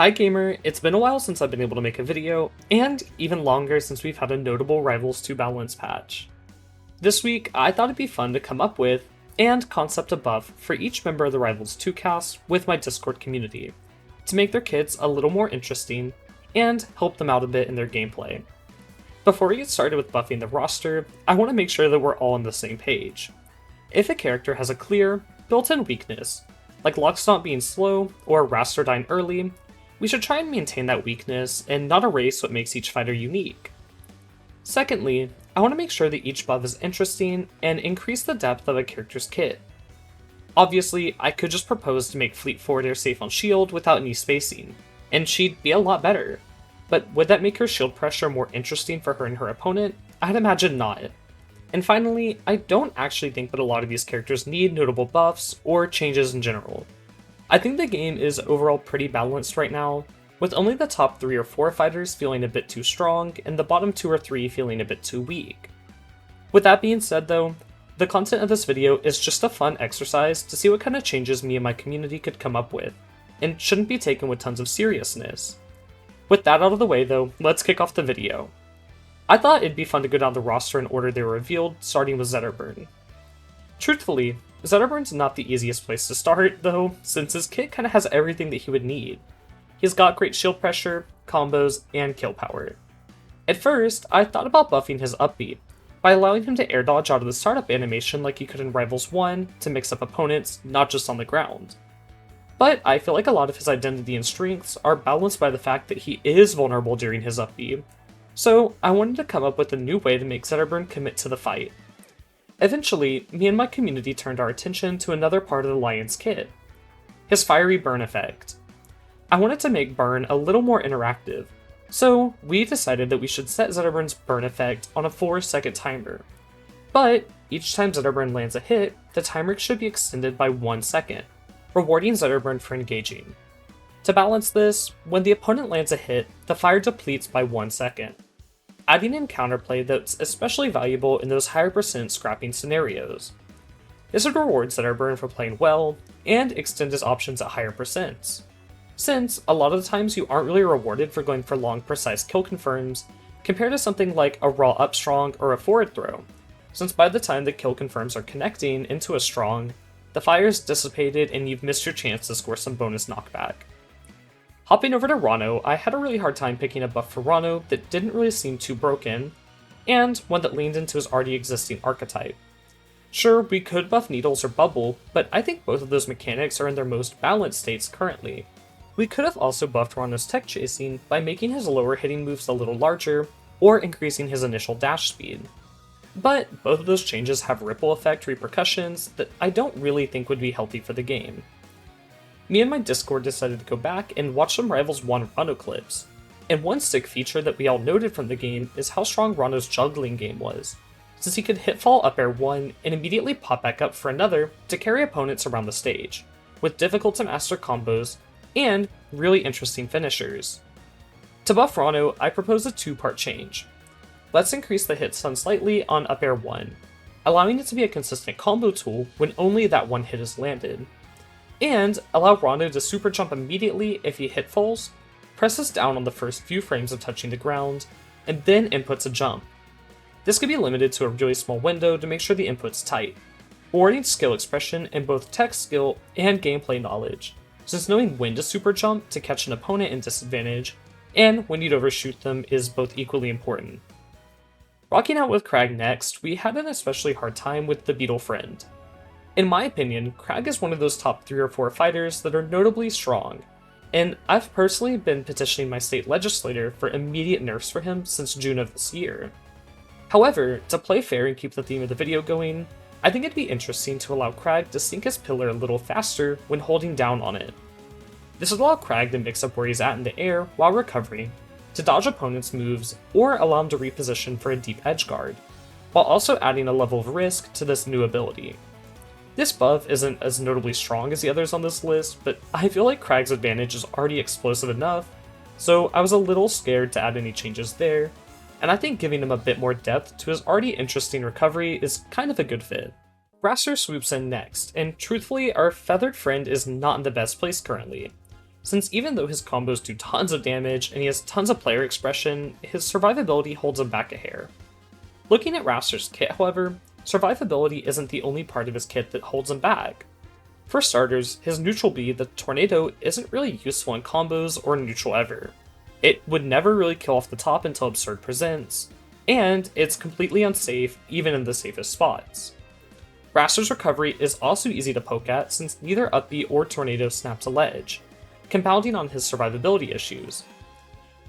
Hi gamer, it's been a while since I've been able to make a video, and even longer since we've had a notable Rivals 2 balance patch. This week, I thought it'd be fun to come up with, and concept a buff for each member of the Rivals 2 cast with my Discord community, to make their kits a little more interesting, and help them out a bit in their gameplay. Before we get started with buffing the roster, I want to make sure that we're all on the same page. If a character has a clear, built-in weakness, like Loxodont being slow, or Wrastor dying early, we should try and maintain that weakness and not erase what makes each fighter unique. Secondly, I want to make sure that each buff is interesting and increase the depth of a character's kit. Obviously, I could just propose to make Fleet Forwarder safe on shield without any spacing, and she'd be a lot better. But would that make her shield pressure more interesting for her and her opponent? I'd imagine not. And finally, I don't actually think that a lot of these characters need notable buffs or changes in general. I think the game is overall pretty balanced right now, with only the top 3 or 4 fighters feeling a bit too strong and the bottom 2 or 3 feeling a bit too weak. With that being said though, the content of this video is just a fun exercise to see what kind of changes me and my community could come up with, and shouldn't be taken with tons of seriousness. With that out of the way though, let's kick off the video. I thought it'd be fun to go down the roster in order they were revealed, starting with Zetterburn. Truthfully, Zetterburn's not the easiest place to start, though, since his kit kinda has everything that he would need. He's got great shield pressure, combos, and kill power. At first, I thought about buffing his upbeat, by allowing him to air dodge out of the startup animation like he could in Rivals 1 to mix up opponents, not just on the ground. But I feel like a lot of his identity and strengths are balanced by the fact that he is vulnerable during his upbeat, so I wanted to come up with a new way to make Zetterburn commit to the fight. Eventually, me and my community turned our attention to another part of the Lion's kit, his fiery burn effect. I wanted to make burn a little more interactive, so we decided that we should set Zetterburn's burn effect on a 4-second timer. But each time Zetterburn lands a hit, the timer should be extended by 1 second, rewarding Zetterburn for engaging. To balance this, when the opponent lands a hit, the fire depletes by 1 second, adding in counterplay that's especially valuable in those higher percent scrapping scenarios. This would reward Zetterburn for playing well, and extend his options at higher percents, since a lot of the times you aren't really rewarded for going for long precise kill confirms, compared to something like a raw up strong or a forward throw, since by the time the kill confirms are connecting into a strong, the fire's dissipated and you've missed your chance to score some bonus knockback. Hopping over to Ranno, I had a really hard time picking a buff for Ranno that didn't really seem too broken, and one that leaned into his already existing archetype. Sure, we could buff Needles or Bubble, but I think both of those mechanics are in their most balanced states currently. We could have also buffed Ranno's tech chasing by making his lower hitting moves a little larger, or increasing his initial dash speed. But both of those changes have ripple effect repercussions that I don't really think would be healthy for the game. Me and my Discord decided to go back and watch some Rivals 1 Ranno clips, and one sick feature that we all noted from the game is how strong Ranno's juggling game was, since he could hit fall up air 1 and immediately pop back up for another to carry opponents around the stage, with difficult to master combos, and really interesting finishers. To buff Ranno, I propose a 2-part change. Let's increase the hit stun slightly on up air 1, allowing it to be a consistent combo tool when only that one hit is landed. And allow Ranno to super jump immediately if he hit falls, presses down on the first few frames of touching the ground, and then inputs a jump. This could be limited to a really small window to make sure the input's tight, rewarding skill expression in both tech skill and gameplay knowledge, since knowing when to super jump to catch an opponent in disadvantage, and when you'd overshoot them is both equally important. Rocking out with Kragg next, we had an especially hard time with the Beetle Friend. In my opinion, Kragg is one of those top 3 or 4 fighters that are notably strong, and I've personally been petitioning my state legislator for immediate nerfs for him since June of this year. However, to play fair and keep the theme of the video going, I think it'd be interesting to allow Kragg to sink his pillar a little faster when holding down on it. This would allow Kragg to mix up where he's at in the air while recovering, to dodge opponents' moves, or allow him to reposition for a deep edge guard, while also adding a level of risk to this new ability. This buff isn't as notably strong as the others on this list, but I feel like Kragg's advantage is already explosive enough, so I was a little scared to add any changes there, and I think giving him a bit more depth to his already interesting recovery is kind of a good fit. Wrastor swoops in next, and truthfully, our feathered friend is not in the best place currently. since even though his combos do tons of damage and he has tons of player expression, his survivability holds him back a hair. Looking at Wrastor's kit, however, survivability isn't the only part of his kit that holds him back. For starters, his neutral B, the Tornado, isn't really useful in combos or neutral ever. It would never really kill off the top until Absurd presents, and it's completely unsafe even in the safest spots. Wrastor's recovery is also easy to poke at since neither Up B or Tornado snaps a ledge, compounding on his survivability issues.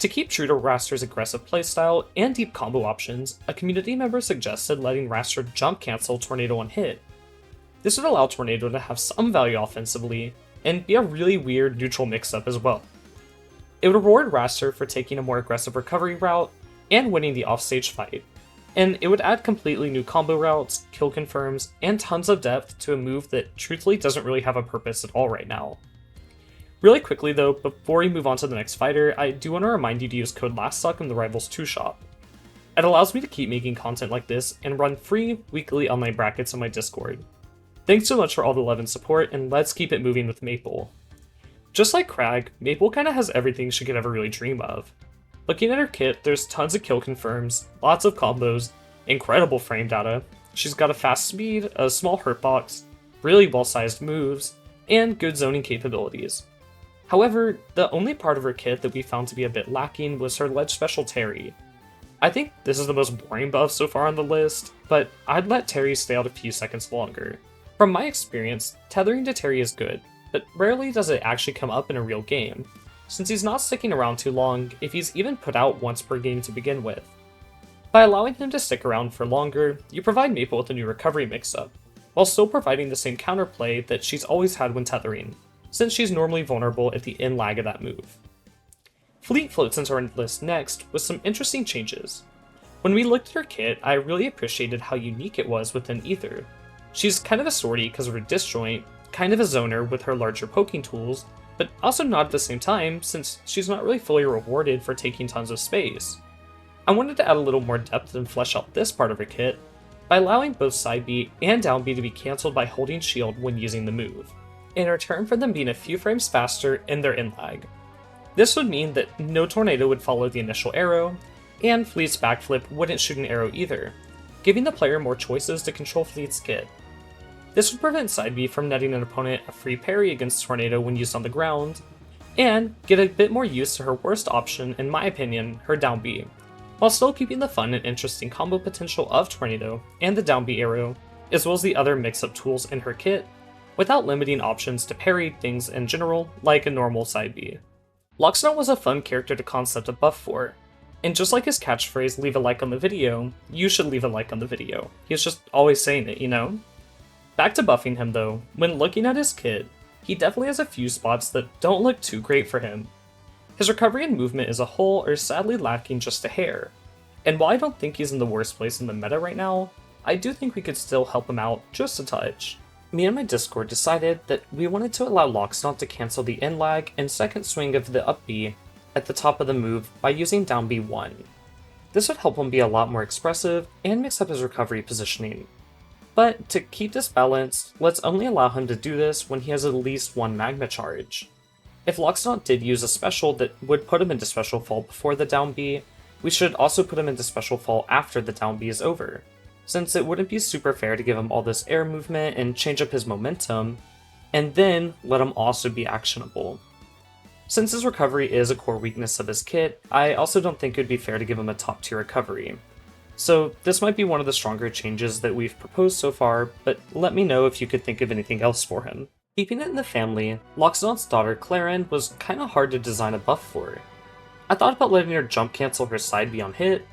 To keep true to Wrastor's aggressive playstyle and deep combo options, a community member suggested letting Wrastor jump cancel Tornado on hit. This would allow Tornado to have some value offensively, and be a really weird neutral mix-up as well. It would reward Wrastor for taking a more aggressive recovery route and winning the offstage fight, and it would add completely new combo routes, kill confirms, and tons of depth to a move that truthfully doesn't really have a purpose at all right now. Really quickly though, before we move on to the next fighter, I do want to remind you to use code LASTSUCK in the Rivals 2 shop. It allows me to keep making content like this and run free weekly online brackets on my Discord. Thanks so much for all the love and support, and let's keep it moving with Maypul. Just like Kragg, Maypul kinda has everything she could ever really dream of. Looking at her kit, there's tons of kill confirms, lots of combos, incredible frame data, she's got a fast speed, a small hurt box, really well-sized moves, and good zoning capabilities. However, the only part of her kit that we found to be a bit lacking was her ledge special Terry. I think this is the most boring buff so far on the list, but I'd let Terry stay out a few seconds longer. From my experience, tethering to Terry is good, but rarely does it actually come up in a real game, since he's not sticking around too long if he's even put out once per game to begin with. By allowing him to stick around for longer, you provide Maypul with a new recovery mix-up, while still providing the same counterplay that she's always had when tethering, since she's normally vulnerable at the in lag of that move. Fleet floats into our list next with some interesting changes. When we looked at her kit, I really appreciated how unique it was within Ether. She's kind of a sortie because of her disjoint, kind of a zoner with her larger poking tools, but also not at the same time since she's not really fully rewarded for taking tons of space. I wanted to add a little more depth and flesh out this part of her kit by allowing both side B and down B to be cancelled by holding shield when using the move, in return for them being a few frames faster in their in lag. This would mean that no Tornado would follow the initial arrow, and Fleet's backflip wouldn't shoot an arrow either, giving the player more choices to control Fleet's kit. This would prevent side B from netting an opponent a free parry against Tornado when used on the ground, and get a bit more use to her worst option, in my opinion, her down B, while still keeping the fun and interesting combo potential of Tornado and the down B arrow, as well as the other mix-up tools in her kit, without limiting options to parry things in general, like a normal side B. Loxodont was a fun character to concept a buff for, and just like his catchphrase, leave a like on the video, you should leave a like on the video. He's just always saying it, you know? Back to buffing him though, when looking at his kit, he definitely has a few spots that don't look too great for him. His recovery and movement as a whole are sadly lacking just a hair, and while I don't think he's in the worst place in the meta right now, I do think we could still help him out just a touch. Me and my Discord decided that we wanted to allow Loxodont to cancel the in lag and second swing of the up B at the top of the move by using down B1. This would help him be a lot more expressive and mix up his recovery positioning. But to keep this balanced, let's only allow him to do this when he has at least one magma charge. If Loxodont did use a special that would put him into special fall before the down B, we should also put him into special fall after the down B is over, since it wouldn't be super fair to give him all this air movement and change up his momentum, and then let him also be actionable. Since his recovery is a core weakness of his kit, I also don't think it would be fair to give him a top tier recovery. So this might be one of the stronger changes that we've proposed so far, but let me know if you could think of anything else for him. Keeping it in the family, Loxodont's daughter Clairen was kinda hard to design a buff for. I thought about letting her jump cancel her side B on hit,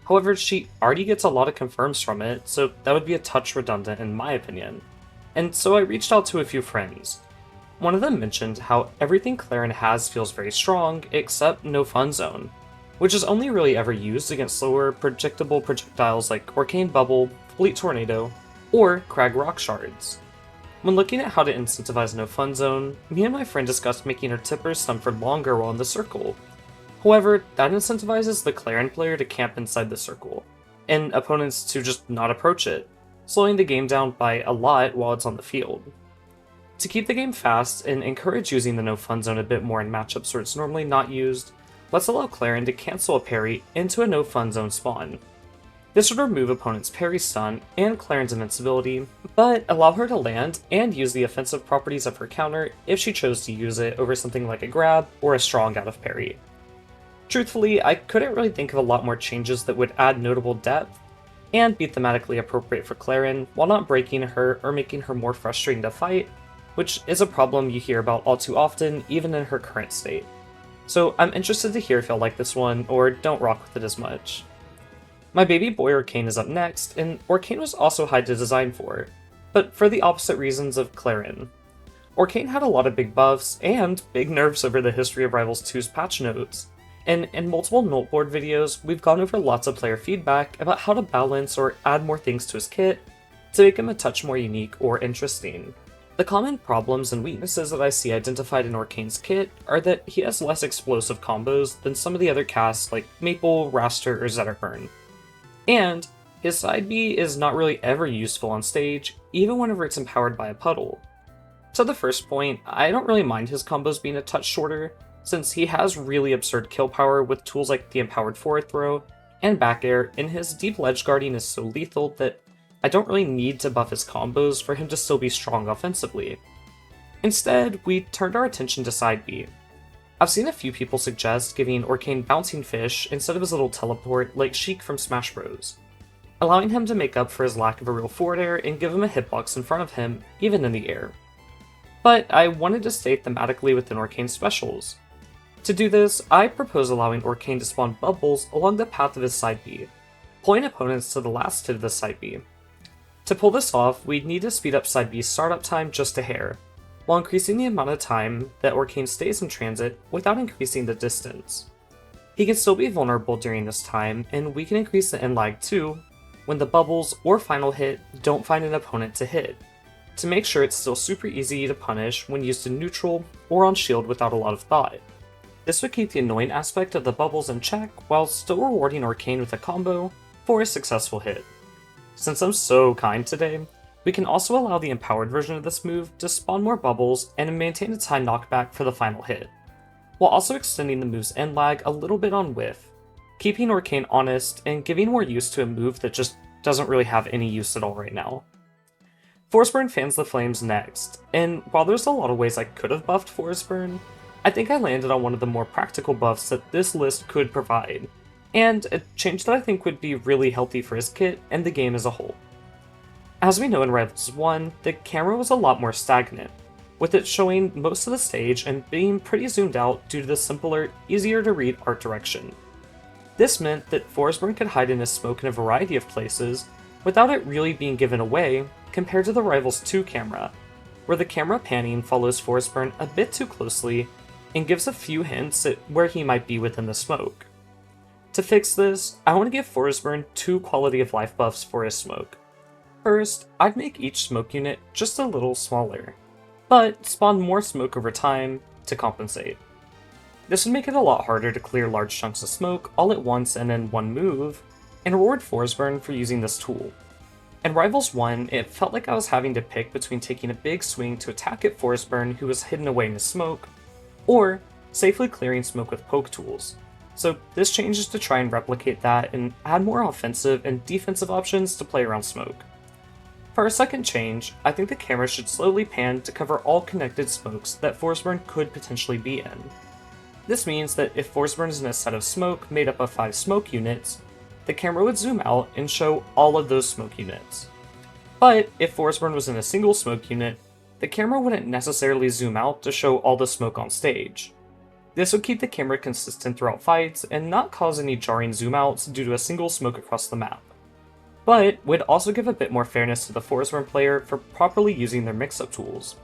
however she already gets a lot of confirms from it, so that would be a touch redundant in my opinion. And so I reached out to a few friends. One of them mentioned how everything Clairen has feels very strong, except no fun zone, which is only really ever used against slower, predictable projectiles like Orcane Bubble, Fleet Tornado, or Kragg Rock Shards. When looking at how to incentivize no fun zone, me and my friend discussed making her tipper stun for longer while in the circle. However, that incentivizes the Clairen player to camp inside the circle, and opponents to just not approach it, slowing the game down by a lot while it's on the field. To keep the game fast and encourage using the no fun zone a bit more in matchups where it's normally not used, let's allow Clairen to cancel a parry into a no fun zone spawn. This would remove opponent's parry stun and Clairen's invincibility, but allow her to land and use the offensive properties of her counter if she chose to use it over something like a grab or a strong out of parry. Truthfully, I couldn't really think of a lot more changes that would add notable depth and be thematically appropriate for Clairen while not breaking her or making her more frustrating to fight, which is a problem you hear about all too often even in her current state. So I'm interested to hear if y'all like this one or don't rock with it as much. My baby boy Orcane is up next, and Orcane was also hard to design for, but for the opposite reasons of Clairen. Orcane had a lot of big buffs and big nerfs over the history of Rivals 2's patch notes, and in multiple noteboard videos we've gone over lots of player feedback about how to balance or add more things to his kit to make him a touch more unique or interesting. The common problems and weaknesses that I see identified in Orcane's kit are that he has less explosive combos than some of the other casts like Maypul, Wrastor, or Zetterburn. And his side B is not really ever useful on stage, even whenever it's empowered by a puddle. To the first point, I don't really mind his combos being a touch shorter, since he has really absurd kill power with tools like the empowered forward throw and back air, and his deep ledge guarding is so lethal that I don't really need to buff his combos for him to still be strong offensively. Instead, we turned our attention to side B. I've seen a few people suggest giving Orcane Bouncing Fish instead of his little teleport like Sheik from Smash Bros, allowing him to make up for his lack of a real forward air and give him a hitbox in front of him, even in the air. But I wanted to stay thematically within Orcane's specials. To do this, I propose allowing Orcane to spawn bubbles along the path of his side B, pulling opponents to the last hit of the side B. To pull this off, we'd need to speed up side B's startup time just a hair, while increasing the amount of time that Orcane stays in transit without increasing the distance. He can still be vulnerable during this time, and we can increase the end lag too when the bubbles or final hit don't find an opponent to hit, to make sure it's still super easy to punish when used in neutral or on shield without a lot of thought. This would keep the annoying aspect of the bubbles in check while still rewarding Orcane with a combo for a successful hit. Since I'm so kind today, we can also allow the empowered version of this move to spawn more bubbles and maintain its high knockback for the final hit, while also extending the move's end lag a little bit on whiff, keeping Orcane honest and giving more use to a move that just doesn't really have any use at all right now. Forsburn fans the flames next, and while there's a lot of ways I could have buffed Forsburn, I think I landed on one of the more practical buffs that this list could provide, and a change that I think would be really healthy for his kit and the game as a whole. As we know in Rivals 1, the camera was a lot more stagnant, with it showing most of the stage and being pretty zoomed out due to the simpler, easier to read art direction. This meant that Forsburn could hide in his smoke in a variety of places without it really being given away compared to the Rivals 2 camera, where the camera panning follows Forsburn a bit too closely and gives a few hints at where he might be within the smoke. To fix this, I want to give Forsburn 2 quality of life buffs for his smoke. First, I'd make each smoke unit just a little smaller, but spawn more smoke over time to compensate. This would make it a lot harder to clear large chunks of smoke all at once and in one move, and reward Forsburn for using this tool. In Rivals 1, it felt like I was having to pick between taking a big swing to attack at Forsburn who was hidden away in the smoke, or safely clearing smoke with poke tools. So this change is to try and replicate that and add more offensive and defensive options to play around smoke. For our second change, I think the camera should slowly pan to cover all connected smokes that Forsburn could potentially be in. This means that if Forsburn is in a set of smoke made up of 5 smoke units, the camera would zoom out and show all of those smoke units. But if Forsburn was in a single smoke unit, the camera wouldn't necessarily zoom out to show all the smoke on stage. This would keep the camera consistent throughout fights and not cause any jarring zoom outs due to a single smoke across the map, but would also give a bit more fairness to the Forsburn player for properly using their mix-up tools.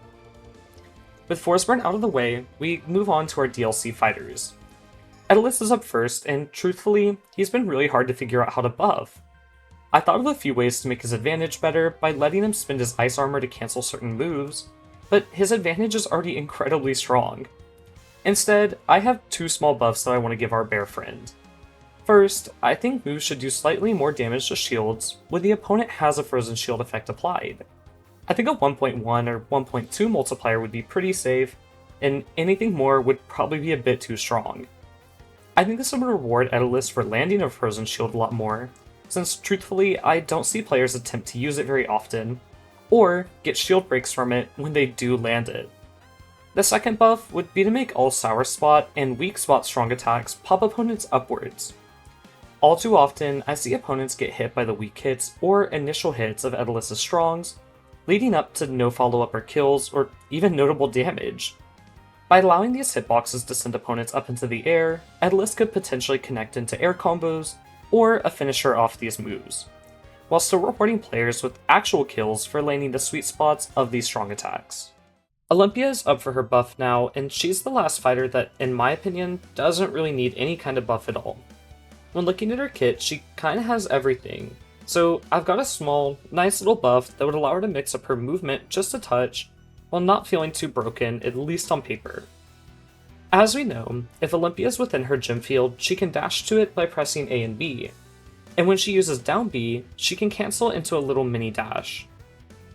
With Forsburn out of the way, we move on to our DLC fighters. Etalus is up first, and truthfully, he's been really hard to figure out how to buff. I thought of a few ways to make his advantage better by letting him spend his ice armor to cancel certain moves, but his advantage is already incredibly strong. Instead, I have 2 small buffs that I want to give our bear friend. First, I think moves should do slightly more damage to shields when the opponent has a frozen shield effect applied. I think a 1.1 or 1.2 multiplier would be pretty safe, and anything more would probably be a bit too strong. I think this would reward Etalus for landing a Frozen Shield a lot more, since truthfully I don't see players attempt to use it very often, or get shield breaks from it when they do land it. The second buff would be to make all Sour Spot and Weak Spot strong attacks pop opponents upwards. All too often, I see opponents get hit by the weak hits or initial hits of Etalus' strongs, leading up to no follow-up or kills, or even notable damage. By allowing these hitboxes to send opponents up into the air, Etalus could potentially connect into air combos, or a finisher off these moves, while still rewarding players with actual kills for landing the sweet spots of these strong attacks. Olympia is up for her buff now, and she's the last fighter that, in my opinion, doesn't really need any kind of buff at all. When looking at her kit, she kinda has everything, so I've got a small, nice little buff that would allow her to mix up her movement just a touch, while not feeling too broken, at least on paper. As we know, if Olympia is within her gym field, she can dash to it by pressing A and B, and when she uses down B, she can cancel into a little mini dash.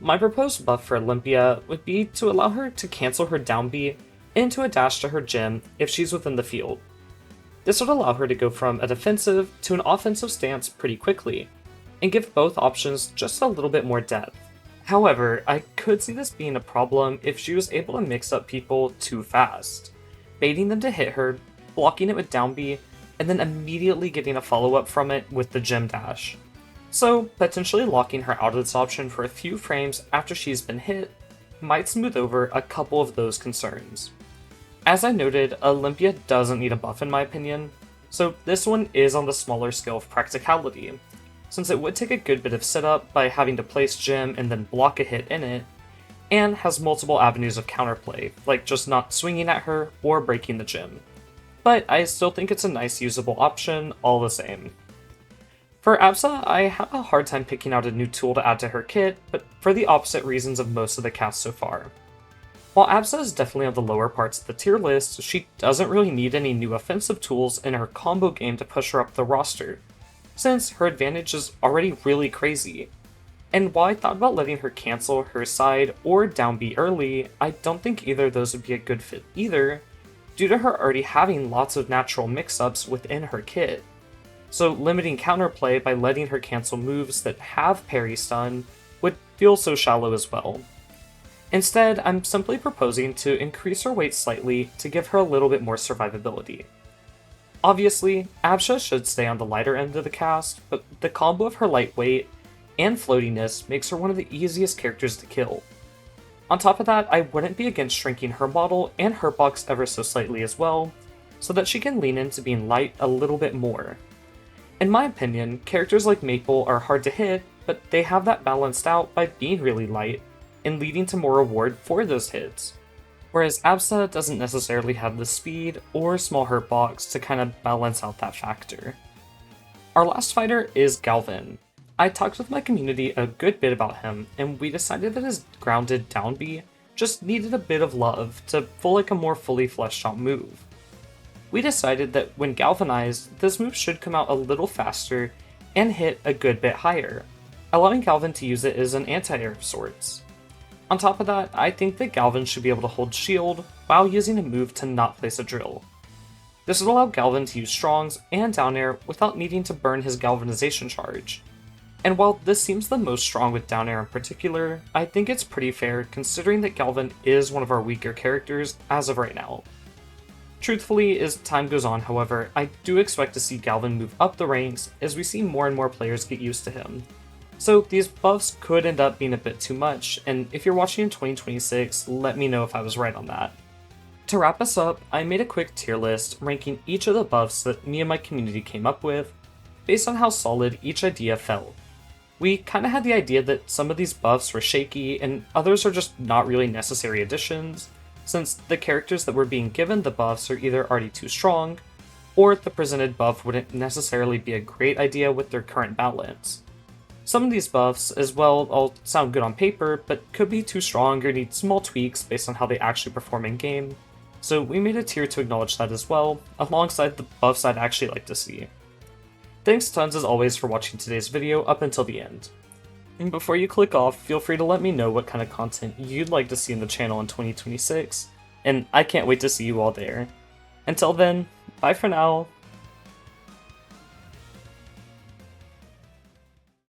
My proposed buff for Olympia would be to allow her to cancel her down B into a dash to her gym if she's within the field. This would allow her to go from a defensive to an offensive stance pretty quickly, and give both options just a little bit more depth. However, I could see this being a problem if she was able to mix up people too fast, baiting them to hit her, blocking it with down B, and then immediately getting a follow-up from it with the gym dash. So, potentially locking her out of this option for a few frames after she's been hit might smooth over a couple of those concerns. As I noted, Olympia doesn't need a buff in my opinion, so this one is on the smaller scale of practicality, since it would take a good bit of setup by having to place gym and then block a hit in it, and has multiple avenues of counterplay, like just not swinging at her or breaking the gym. But I still think it's a nice usable option all the same. For Absa, I have a hard time picking out a new tool to add to her kit, but for the opposite reasons of most of the cast so far. While Absa is definitely on the lower parts of the tier list, she doesn't really need any new offensive tools in her combo game to push her up the roster, since her advantage is already really crazy. And while I thought about letting her cancel her side or down B early, I don't think either of those would be a good fit either, due to her already having lots of natural mix-ups within her kit. So limiting counterplay by letting her cancel moves that have parry stun would feel so shallow as well. Instead, I'm simply proposing to increase her weight slightly to give her a little bit more survivability. Obviously, Absa should stay on the lighter end of the cast, but the combo of her lightweight and floatiness makes her one of the easiest characters to kill. On top of that, I wouldn't be against shrinking her model and her box ever so slightly as well, so that she can lean into being light a little bit more. In my opinion, characters like Maypul are hard to hit, but they have that balanced out by being really light, and leading to more reward for those hits. Whereas Absa doesn't necessarily have the speed or small hurt box to kind of balance out that factor. Our last fighter is Galvan. I talked with my community a good bit about him, and we decided that his grounded down B just needed a bit of love to feel like a more fully fleshed out move. We decided that when galvanized, this move should come out a little faster and hit a good bit higher, allowing Galvan to use it as an anti-air of sorts. On top of that, I think that Galvan should be able to hold shield while using a move to not place a drill. This would allow Galvan to use strongs and down air without needing to burn his galvanization charge. And while this seems the most strong with down air in particular, I think it's pretty fair considering that Galvan is one of our weaker characters as of right now. Truthfully, as time goes on, however, I do expect to see Galvan move up the ranks as we see more and more players get used to him. So these buffs could end up being a bit too much, and if you're watching in 2026, let me know if I was right on that. To wrap us up, I made a quick tier list ranking each of the buffs that me and my community came up with, based on how solid each idea felt. We kinda had the idea that some of these buffs were shaky, and others are just not really necessary additions, since the characters that were being given the buffs are either already too strong, or the presented buff wouldn't necessarily be a great idea with their current balance. Some of these buffs, as well, all sound good on paper, but could be too strong or need small tweaks based on how they actually perform in-game, so we made a tier to acknowledge that as well, alongside the buffs I'd actually like to see. Thanks tons as always for watching today's video up until the end. And before you click off, feel free to let me know what kind of content you'd like to see in the channel in 2026, and I can't wait to see you all there. Until then, bye for now.